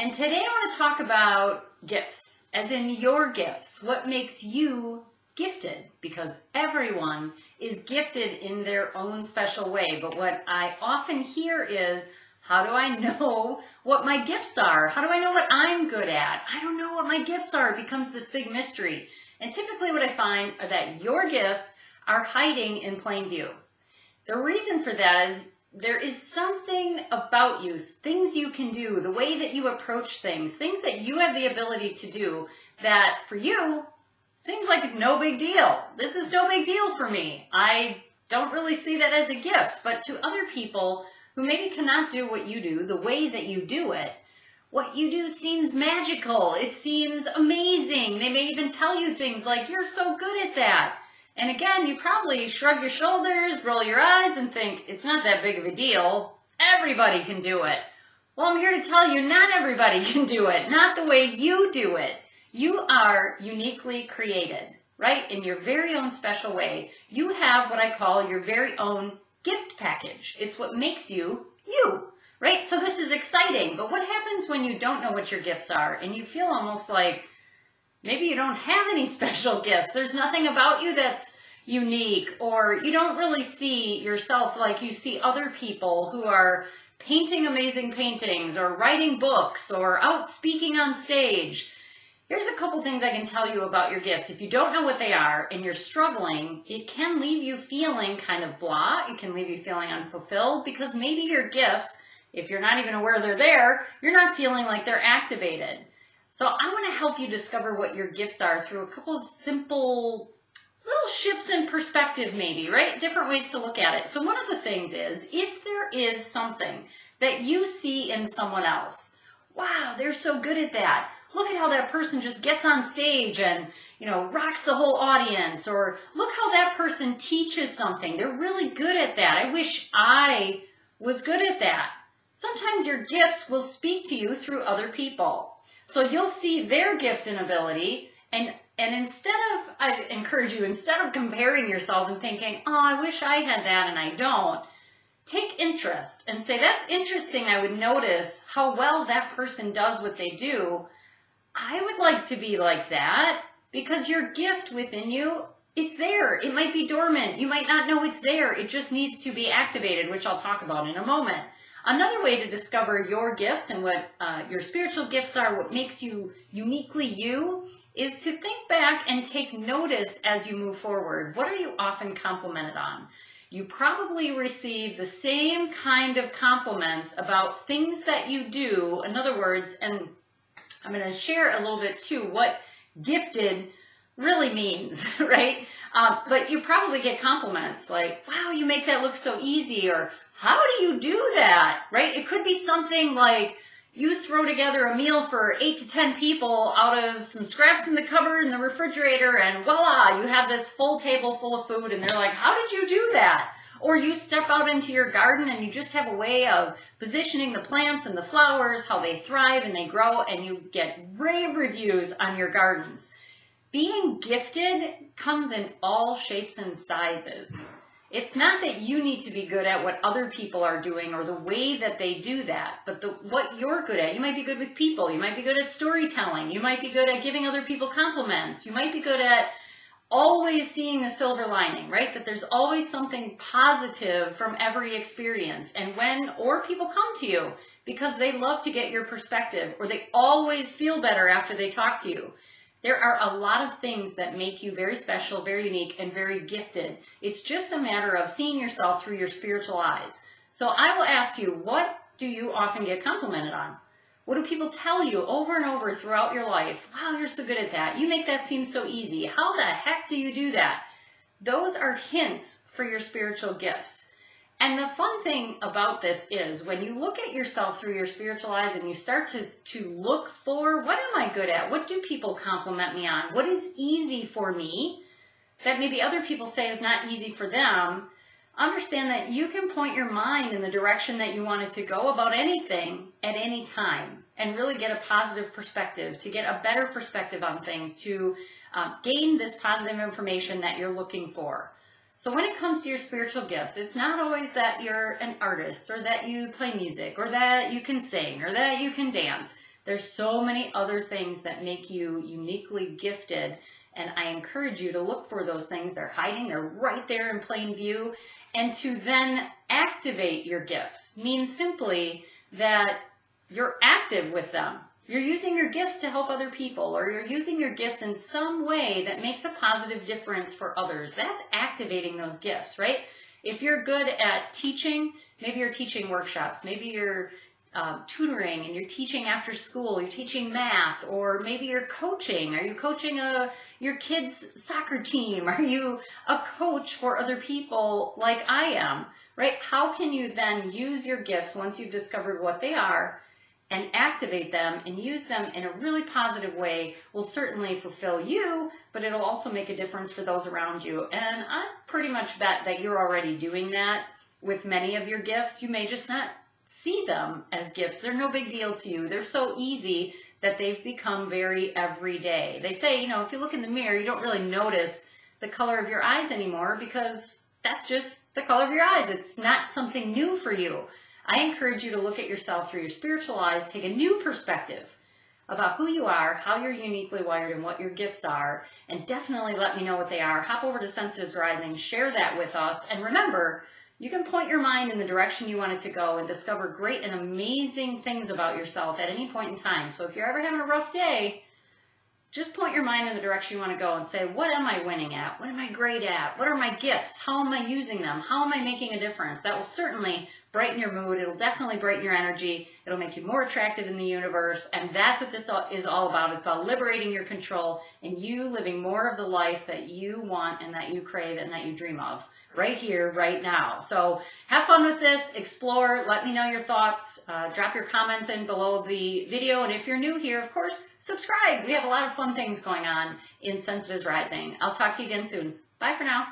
And today I want to talk about gifts, as in your gifts. What makes you gifted? Because everyone is gifted in their own special way. But what I often hear is, how do I know what my gifts are? How do I know what I'm good at? I don't know what my gifts are. It becomes this big mystery. And typically what I find are that your gifts are hiding in plain view. The reason for that is there is something about you, things you can do, the way that you approach things that you have the ability to do that for you seems like no big deal. This is no big deal for me. I don't really see that as a gift, but to other people who maybe cannot do what you do, the way that you do it, what you do seems magical. It seems amazing. They may even tell you things like, you're so good at that. And again, you probably shrug your shoulders, roll your eyes, and think, it's not that big of a deal. Everybody can do it. Well, I'm here to tell you, not everybody can do it. Not the way you do it. You are uniquely created, right? In your very own special way. You have what I call your very own gift package. It's what makes you, you, right? So this is exciting. But what happens when you don't know what your gifts are and you feel almost like, maybe you don't have any special gifts. There's nothing about you that's unique, or you don't really see yourself like you see other people who are painting amazing paintings or writing books or out speaking on stage. Here's a couple things I can tell you about your gifts. If you don't know what they are and you're struggling, it can leave you feeling kind of blah. It can leave you feeling unfulfilled because maybe your gifts, if you're not even aware they're there, you're not feeling like they're activated. So I want to help you discover what your gifts are through a couple of simple little shifts in perspective maybe, right? Different ways to look at it. So one of the things is, if there is something that you see in someone else, wow, they're so good at that. Look at how that person just gets on stage and, rocks the whole audience. Or look how that person teaches something. They're really good at that. I wish I was good at that. Sometimes your gifts will speak to you through other people. So you'll see their gift and ability, and I encourage you, instead of comparing yourself and thinking, oh, I wish I had that and I don't, take interest and say, that's interesting. I would notice how well that person does what they do. I would like to be like that, because your gift within you, it's there. It might be dormant. You might not know it's there. It just needs to be activated, which I'll talk about in a moment. Another way to discover your gifts and what your spiritual gifts are, what makes you uniquely you, is to think back and take notice as you move forward. What are you often complimented on? You probably receive the same kind of compliments about things that you do. In other words, and I'm going to share a little bit too what gifted really means, right? But you probably get compliments like, wow, you make that look so easy, or how do you do that, right? It could be something like you throw together a meal for 8 to 10 people out of some scraps in the cupboard in the refrigerator, and voila, you have this full table full of food, and they're like, how did you do that? Or you step out into your garden and you just have a way of positioning the plants and the flowers, how they thrive and they grow, and you get rave reviews on your gardens. Being gifted comes in all shapes and sizes. It's not that you need to be good at what other people are doing or the way that they do that, but what you're good at. You might be good with people. You might be good at storytelling. You might be good at giving other people compliments. You might be good at always seeing the silver lining, right? That there's always something positive from every experience. And people come to you because they love to get your perspective, or they always feel better after they talk to you. There are a lot of things that make you very special, very unique, and very gifted. It's just a matter of seeing yourself through your spiritual eyes. So I will ask you, what do you often get complimented on? What do people tell you over and over throughout your life? Wow, you're so good at that. You make that seem so easy. How the heck do you do that? Those are hints for your spiritual gifts. And the fun thing about this is when you look at yourself through your spiritual eyes and you start to look for, what am I good at? What do people compliment me on? What is easy for me that maybe other people say is not easy for them? Understand that you can point your mind in the direction that you want it to go about anything at any time, and really get a positive perspective, to get a better perspective on things, to gain this positive information that you're looking for. So when it comes to your spiritual gifts, it's not always that you're an artist, or that you play music, or that you can sing, or that you can dance. There's so many other things that make you uniquely gifted, and I encourage you to look for those things. They're hiding, they're right there in plain view, and to then activate your gifts means simply that you're active with them. You're using your gifts to help other people, or you're using your gifts in some way that makes a positive difference for others. That's activating those gifts, right? If you're good at teaching, maybe you're teaching workshops, maybe you're tutoring and you're teaching after school, you're teaching math, or maybe you're coaching. Are you coaching your kids' soccer team? Are you a coach for other people like I am, right? How can you then use your gifts once you've discovered what they are and activate them and use them in a really positive way? Will certainly fulfill you, but it'll also make a difference for those around you. And I pretty much bet that you're already doing that with many of your gifts. You may just not see them as gifts. They're no big deal to you. They're so easy that they've become very everyday. They say, you know, if you look in the mirror, you don't really notice the color of your eyes anymore because that's just the color of your eyes. It's not something new for you. I encourage you to look at yourself through your spiritual eyes, take a new perspective about who you are, how you're uniquely wired, and what your gifts are, and definitely let me know what they are. Hop over to Sensitives Rising, share that with us, and remember, you can point your mind in the direction you want it to go and discover great and amazing things about yourself at any point in time. So if you're ever having a rough day, just point your mind in the direction you want to go and say, what am I winning at? What am I great at? What are my gifts? How am I using them? How am I making a difference? That will certainly brighten your mood. It'll definitely brighten your energy. It'll make you more attractive in the universe. And that's what this is all about. It's about liberating your control and you living more of the life that you want and that you crave and that you dream of. Right here, right now. So have fun with this, explore, let me know your thoughts, drop your comments in below the video, and if you're new here, of course, subscribe. We have a lot of fun things going on in Sensitives Rising. I'll talk to you again soon. Bye for now.